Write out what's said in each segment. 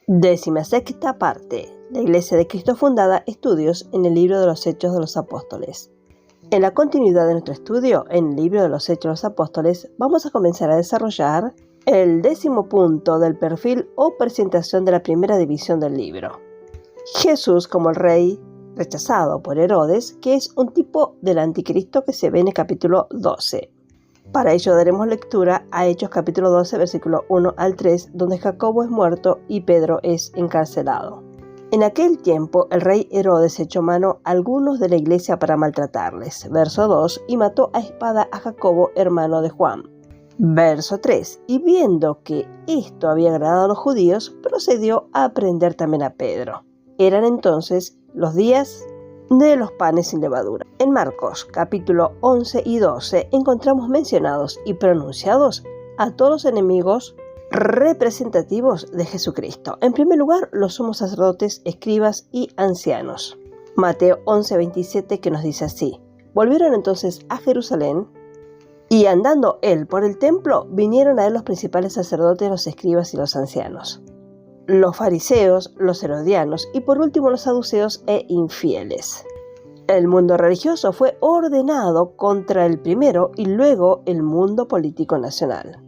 Decimosexta parte. La Iglesia de Cristo fundada, estudios en el libro de los Hechos de los Apóstoles. En la continuidad de nuestro estudio en el libro de los Hechos de los Apóstoles, vamos a comenzar a desarrollar el 10º punto del perfil o presentación de la primera división del libro. Jesús como el rey rechazado por Herodes, que es un tipo del anticristo que se ve en el capítulo 12. Para ello daremos lectura a Hechos capítulo 12, versículo 1 al 3, donde Jacobo es muerto y Pedro es encarcelado. En aquel tiempo el rey Herodes echó mano a algunos de la iglesia para maltratarles. Verso 2, y mató a espada a Jacobo, hermano de Juan. Verso 3, y viendo que esto había agradado a los judíos, procedió a prender también a Pedro. Eran entonces los días de los panes sin levadura. En Marcos capítulo 11 y 12 encontramos mencionados y pronunciados a todos los enemigos representativos de Jesucristo. En primer lugar, los sumos sacerdotes, escribas y ancianos. Mateo 11:27, que nos dice así: volvieron entonces a Jerusalén, y andando él por el templo, vinieron a él los principales sacerdotes, los escribas y los ancianos, los fariseos, los herodianos y por último los saduceos e infieles. El mundo religioso fue ordenado contra el primero y luego el mundo político nacional.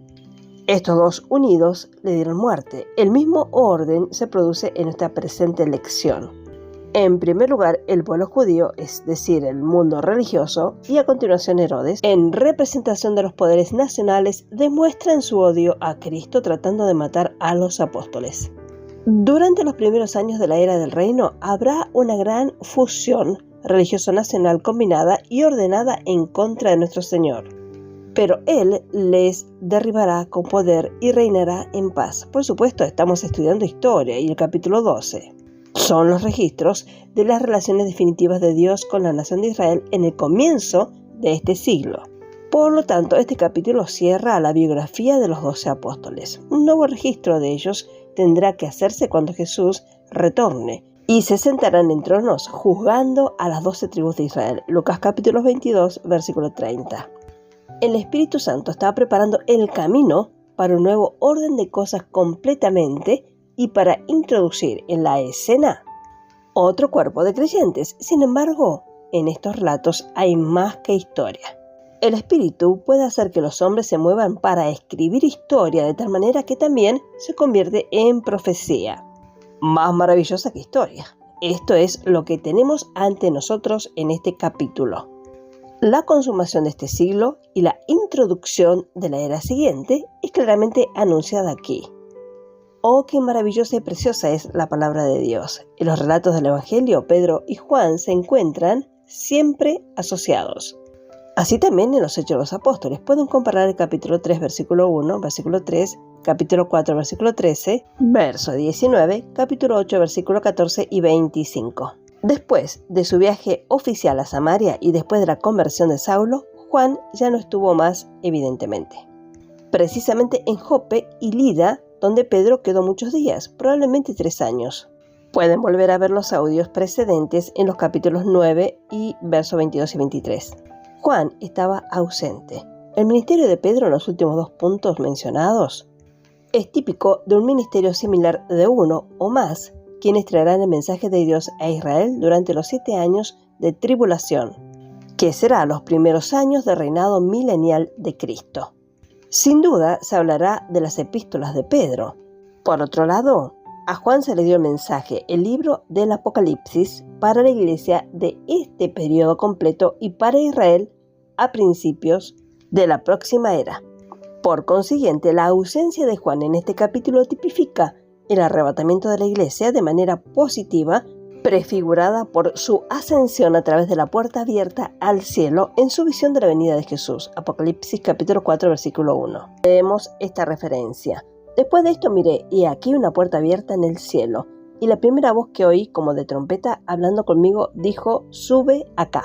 Estos dos unidos le dieron muerte. El mismo orden se produce en nuestra presente lección. En primer lugar, el pueblo judío, es decir, el mundo religioso, y a continuación Herodes, en representación de los poderes nacionales, demuestran su odio a Cristo tratando de matar a los apóstoles. Durante los primeros años de la era del reino habrá una gran fusión religioso-nacional combinada y ordenada en contra de nuestro Señor. Pero Él les derribará con poder y reinará en paz. Por supuesto, estamos estudiando historia y el capítulo 12 son los registros de las relaciones definitivas de Dios con la nación de Israel en el comienzo de este siglo. Por lo tanto, este capítulo cierra la biografía de los 12 apóstoles. Un nuevo registro de ellos tendrá que hacerse cuando Jesús retorne y se sentarán en tronos juzgando a las 12 tribus de Israel. Lucas capítulo 22, versículo 30. El Espíritu Santo estaba preparando el camino para un nuevo orden de cosas completamente y para introducir en la escena otro cuerpo de creyentes. Sin embargo, en estos relatos hay más que historia. El Espíritu puede hacer que los hombres se muevan para escribir historia de tal manera que también se convierte en profecía. Más maravillosa que historia. Esto es lo que tenemos ante nosotros en este capítulo. La consumación de este siglo y la introducción de la era siguiente es claramente anunciada aquí. Oh, qué maravillosa y preciosa es la palabra de Dios. En los relatos del Evangelio, Pedro y Juan se encuentran siempre asociados. Así también en los Hechos de los Apóstoles. Pueden comparar el capítulo 3, versículo 1, versículo 3, capítulo 4, versículo 13, verso 19, capítulo 8, versículo 14 y 25. Después de su viaje oficial a Samaria y después de la conversión de Saulo, Juan ya no estuvo más, evidentemente. Precisamente en Jope y Lida, donde Pedro quedó muchos días, probablemente 3 años. Pueden volver a ver los audios precedentes en los capítulos 9 y versos 22 y 23. Juan estaba ausente. El ministerio de Pedro en los últimos 2 puntos mencionados es típico de un ministerio similar de uno o más quienes traerán el mensaje de Dios a Israel durante los 7 años de tribulación, que será los primeros años del reinado milenial de Cristo. Sin duda se hablará de las epístolas de Pedro. Por otro lado, a Juan se le dio el mensaje, el libro del Apocalipsis, para la iglesia de este periodo completo y para Israel a principios de la próxima era. Por consiguiente, la ausencia de Juan en este capítulo tipifica el arrebatamiento de la iglesia de manera positiva, prefigurada por su ascensión a través de la puerta abierta al cielo en su visión de la venida de Jesús. Apocalipsis capítulo 4, versículo 1. Leemos esta referencia. Después de esto miré, y aquí una puerta abierta en el cielo, y la primera voz que oí, como de trompeta, hablando conmigo, dijo: sube acá,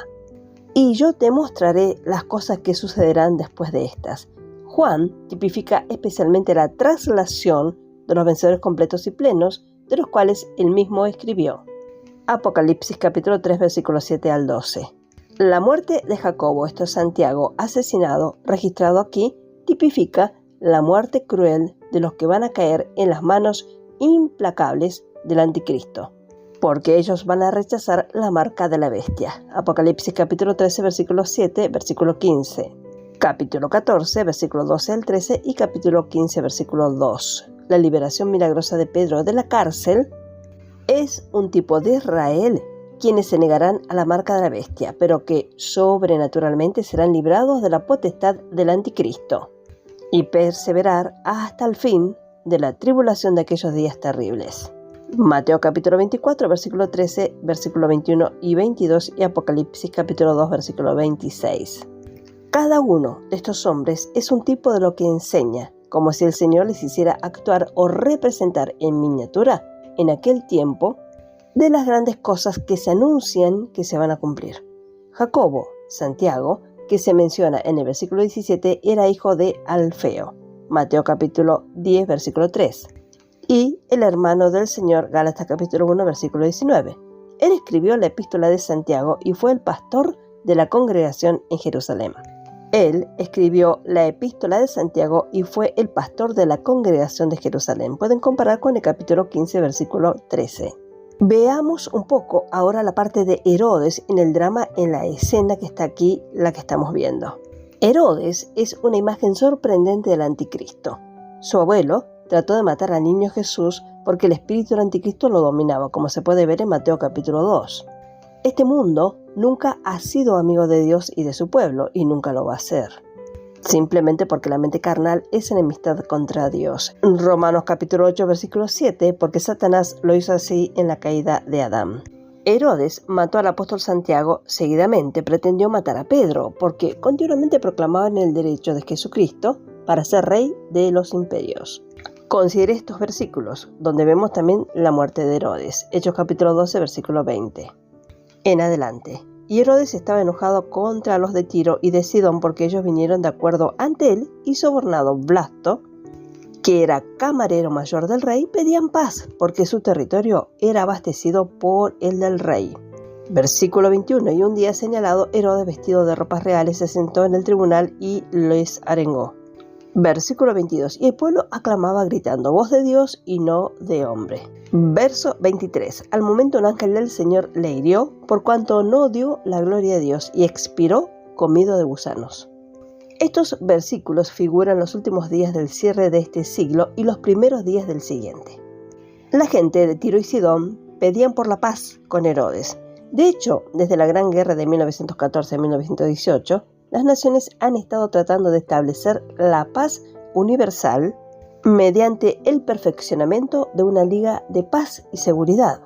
y yo te mostraré las cosas que sucederán después de estas. Juan tipifica especialmente la traslación de los vencedores completos y plenos, de los cuales él mismo escribió. Apocalipsis capítulo 3, versículos 7 al 12. La muerte de Jacobo, esto es Santiago, asesinado, registrado aquí, tipifica la muerte cruel de los que van a caer en las manos implacables del anticristo, porque ellos van a rechazar la marca de la bestia. Apocalipsis capítulo 13, versículo 7, versículo 15. Capítulo 14, versículo 12 al 13 y capítulo 15, versículo 2. La liberación milagrosa de Pedro de la cárcel es un tipo de Israel, quienes se negarán a la marca de la bestia, pero que sobrenaturalmente serán librados de la potestad del anticristo y perseverar hasta el fin de la tribulación de aquellos días terribles. Mateo capítulo 24, versículo 13, versículo 21 y 22 y Apocalipsis capítulo 2, versículo 26. Cada uno de estos hombres es un tipo de lo que enseña, como si el Señor les hiciera actuar o representar en miniatura, en aquel tiempo, de las grandes cosas que se anuncian que se van a cumplir. Jacobo, Santiago, que se menciona en el versículo 17, era hijo de Alfeo. Mateo capítulo 10, versículo 3. Y el hermano del Señor, Gálatas capítulo 1, versículo 19. Él escribió la epístola de Santiago y fue el pastor de la congregación en Jerusalén. Él escribió la epístola de Santiago y fue el pastor de la congregación de Jerusalén. Pueden comparar con el capítulo 15, versículo 13. Veamos un poco ahora la parte de Herodes en el drama, en la escena que está aquí, la que estamos viendo. Herodes es una imagen sorprendente del anticristo. Su abuelo trató de matar al niño Jesús porque el espíritu del anticristo lo dominaba, como se puede ver en Mateo capítulo 2. Este mundo nunca ha sido amigo de Dios y de su pueblo, y nunca lo va a ser, simplemente porque la mente carnal es enemistad contra Dios. Romanos capítulo 8, versículo 7, porque Satanás lo hizo así en la caída de Adán. Herodes mató al apóstol Santiago, seguidamente pretendió matar a Pedro, porque continuamente proclamaban el derecho de Jesucristo para ser rey de los imperios. Considere estos versículos, donde vemos también la muerte de Herodes. Hechos capítulo 12, versículo 20. En adelante. Y Herodes estaba enojado contra los de Tiro y de Sidón porque ellos vinieron de acuerdo ante él y sobornado Blasto, que era camarero mayor del rey, pedían paz porque su territorio era abastecido por el del rey. Versículo 21. Y un día señalado, Herodes, vestido de ropas reales, se sentó en el tribunal y les arengó. Versículo 22. Y el pueblo aclamaba gritando, voz de Dios y no de hombre. Verso 23. Al momento un ángel del Señor le hirió, por cuanto no dio la gloria a Dios, y expiró comido de gusanos. Estos versículos figuran los últimos días del cierre de este siglo y los primeros días del siguiente. La gente de Tiro y Sidón pedían por la paz con Herodes. De hecho, desde la Gran Guerra de 1914 a 1918, las naciones han estado tratando de establecer la paz universal mediante el perfeccionamiento de una liga de paz y seguridad.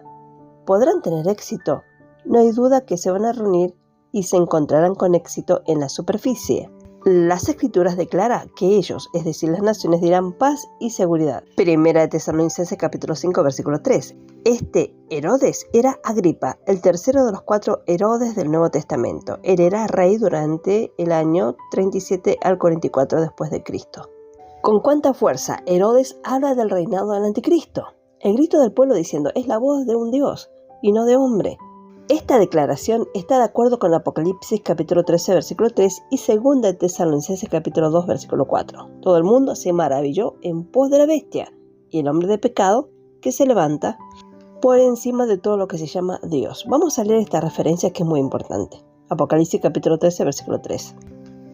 ¿Podrán tener éxito? No hay duda que se van a reunir y se encontrarán con éxito en la superficie. Las Escrituras declaran que ellos, es decir, las naciones, dirán paz y seguridad. Primera de Tesalonicenses capítulo 5, versículo 3. Este Herodes era Agripa, el tercero de los 4 Herodes del Nuevo Testamento. Él era rey durante el año 37 al 44 después de Cristo. ¿Con cuánta fuerza Herodes habla del reinado del anticristo? El grito del pueblo diciendo, es la voz de un Dios y no de hombre. Esta declaración está de acuerdo con Apocalipsis capítulo 13, versículo 3 y 2 de Tesalonicenses capítulo 2, versículo 4. Todo el mundo se maravilló en pos de la bestia y el hombre de pecado que se levanta por encima de todo lo que se llama Dios. Vamos a leer esta referencia que es muy importante. Apocalipsis capítulo 13, versículo 3.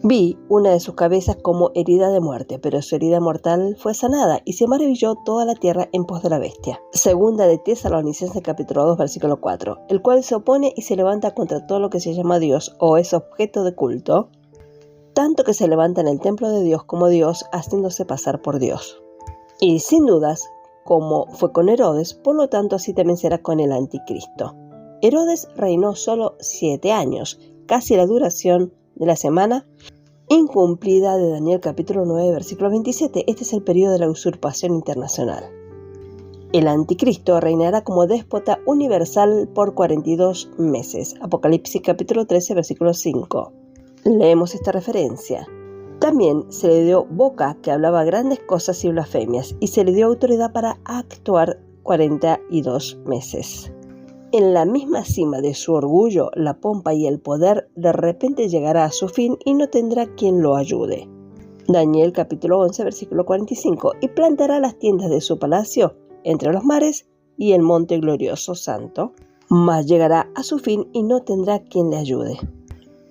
Vi una de sus cabezas como herida de muerte, pero su herida mortal fue sanada, y se maravilló toda la tierra en pos de la bestia. Segunda de Tesalonicenses capítulo 2, versículo 4, el cual se opone y se levanta contra todo lo que se llama Dios o es objeto de culto, tanto que se levanta en el templo de Dios como Dios, haciéndose pasar por Dios. Y sin dudas, como fue con Herodes, por lo tanto así también será con el anticristo. Herodes reinó solo 7 años, casi la duración de la semana incumplida de Daniel capítulo 9, versículo 27. Este es el periodo de la usurpación internacional. El anticristo reinará como déspota universal por 42 meses. Apocalipsis capítulo 13, versículo 5. Leemos esta referencia. También se le dio boca que hablaba grandes cosas y blasfemias, y se le dio autoridad para actuar 42 meses. En la misma cima de su orgullo, la pompa y el poder de repente llegará a su fin y no tendrá quien lo ayude. Daniel capítulo 11, versículo 45, y plantará las tiendas de su palacio entre los mares y el monte glorioso santo, mas llegará a su fin y no tendrá quien le ayude.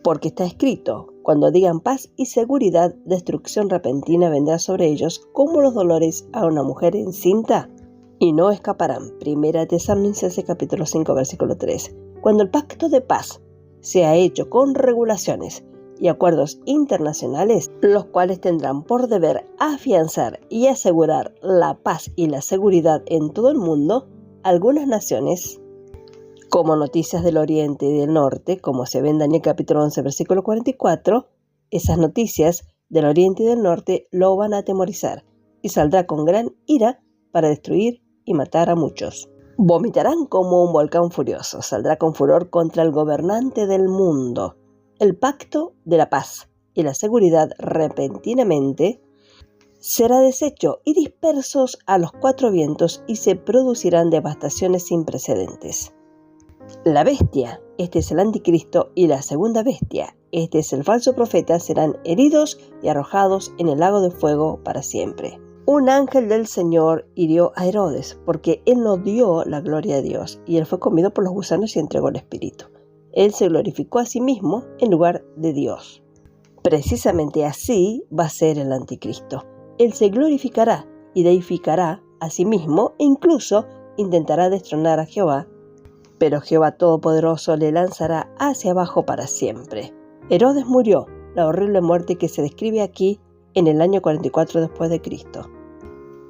Porque está escrito, cuando digan paz y seguridad, destrucción repentina vendrá sobre ellos como los dolores a una mujer encinta, y no escaparán. Primera Tesalonicenses capítulo 5, versículo 3. Cuando el pacto de paz sea hecho con regulaciones y acuerdos internacionales, los cuales tendrán por deber afianzar y asegurar la paz y la seguridad en todo el mundo, algunas naciones, como noticias del Oriente y del Norte, como se ve en Daniel capítulo 11, versículo 44, esas noticias del Oriente y del Norte lo van a atemorizar y saldrá con gran ira para destruir y matar a muchos. Vomitarán como un volcán furioso, saldrá con furor contra el gobernante del mundo. El pacto de la paz y la seguridad repentinamente será deshecho y dispersos a los cuatro vientos y se producirán devastaciones sin precedentes. La bestia, este es el anticristo, y la segunda bestia, este es el falso profeta, serán heridos y arrojados en el lago de fuego para siempre. Un ángel del Señor hirió a Herodes, porque él no dio la gloria a Dios, y él fue comido por los gusanos y entregó el espíritu. Él se glorificó a sí mismo en lugar de Dios. Precisamente así va a ser el anticristo. Él se glorificará y deificará a sí mismo e incluso intentará destronar a Jehová, pero Jehová Todopoderoso le lanzará hacia abajo para siempre. Herodes murió, la horrible muerte que se describe aquí, en el año 44 después de Cristo.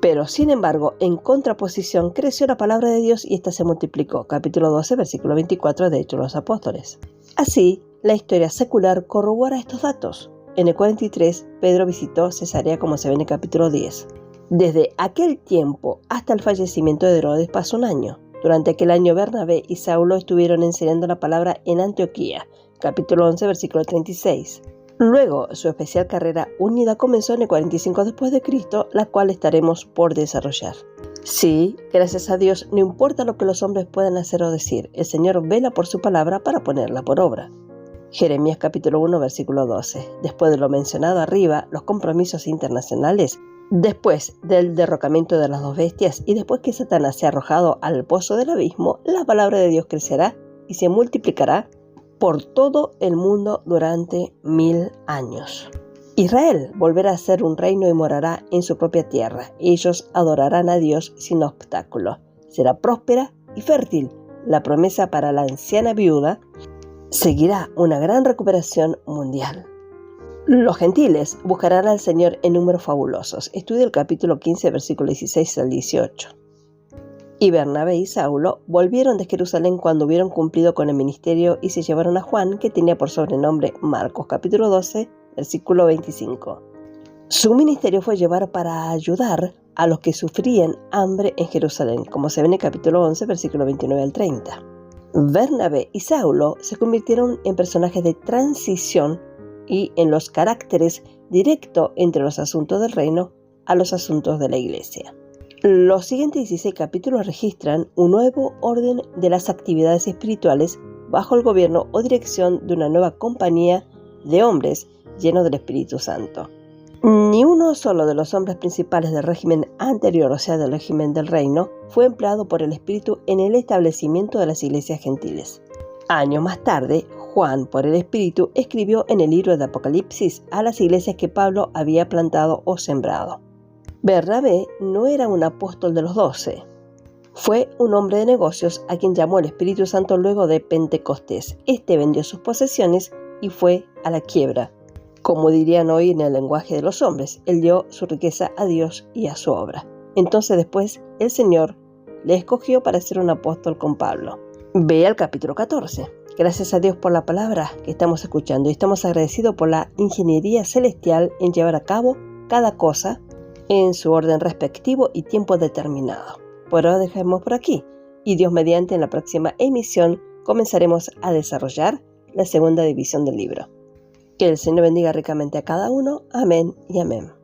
Pero, sin embargo, en contraposición creció la palabra de Dios y ésta se multiplicó. Capítulo 12, versículo 24 de Hechos de los Apóstoles. Así, la historia secular corrobora estos datos. En el 43, Pedro visitó Cesarea, como se ve en el capítulo 10. Desde aquel tiempo hasta el fallecimiento de Herodes pasó un año. Durante aquel año Bernabé y Saulo estuvieron enseñando la palabra en Antioquía. Capítulo 11, versículo 36. Luego, su especial carrera unida comenzó en el 45 después de Cristo, la cual estaremos por desarrollar. Sí, gracias a Dios, no importa lo que los hombres puedan hacer o decir, el Señor vela por su palabra para ponerla por obra. Jeremías capítulo 1, versículo 12. Después de lo mencionado arriba, los compromisos internacionales, después del derrocamiento de las dos bestias y después que Satanás sea arrojado al pozo del abismo, la palabra de Dios crecerá y se multiplicará por todo el mundo durante 1000 años. Israel volverá a ser un reino y morará en su propia tierra. Ellos adorarán a Dios sin obstáculo. Será próspera y fértil. La promesa para la anciana viuda seguirá una gran recuperación mundial. Los gentiles buscarán al Señor en números fabulosos. Estudia el capítulo 15, versículo 16 al 18. Y Bernabé y Saulo volvieron de Jerusalén cuando hubieron cumplido con el ministerio y se llevaron a Juan, que tenía por sobrenombre Marcos, capítulo 12, versículo 25. Su ministerio fue llevar para ayudar a los que sufrían hambre en Jerusalén, como se ve en el capítulo 11, versículo 29 al 30. Bernabé y Saulo se convirtieron en personajes de transición y en los caracteres directos entre los asuntos del reino a los asuntos de la iglesia. Los siguientes 16 capítulos registran un nuevo orden de las actividades espirituales bajo el gobierno o dirección de una nueva compañía de hombres llenos del Espíritu Santo. Ni uno solo de los hombres principales del régimen anterior, o sea, del régimen del reino, fue empleado por el Espíritu en el establecimiento de las iglesias gentiles. Años más tarde, Juan, por el Espíritu, escribió en el libro de Apocalipsis a las iglesias que Pablo había plantado o sembrado. Bernabé no era un apóstol de los 12. Fue un hombre de negocios a quien llamó el Espíritu Santo luego de Pentecostés. Este vendió sus posesiones y fue a la quiebra. Como dirían hoy en el lenguaje de los hombres, él dio su riqueza a Dios y a su obra. Entonces después el Señor le escogió para ser un apóstol con Pablo. Ve al capítulo 14. Gracias a Dios por la palabra que estamos escuchando y estamos agradecidos por la ingeniería celestial en llevar a cabo cada cosa en su orden respectivo y tiempo determinado. Por ahora dejemos por aquí y Dios mediante en la próxima emisión comenzaremos a desarrollar la segunda división del libro. Que el Señor bendiga ricamente a cada uno. Amén y amén.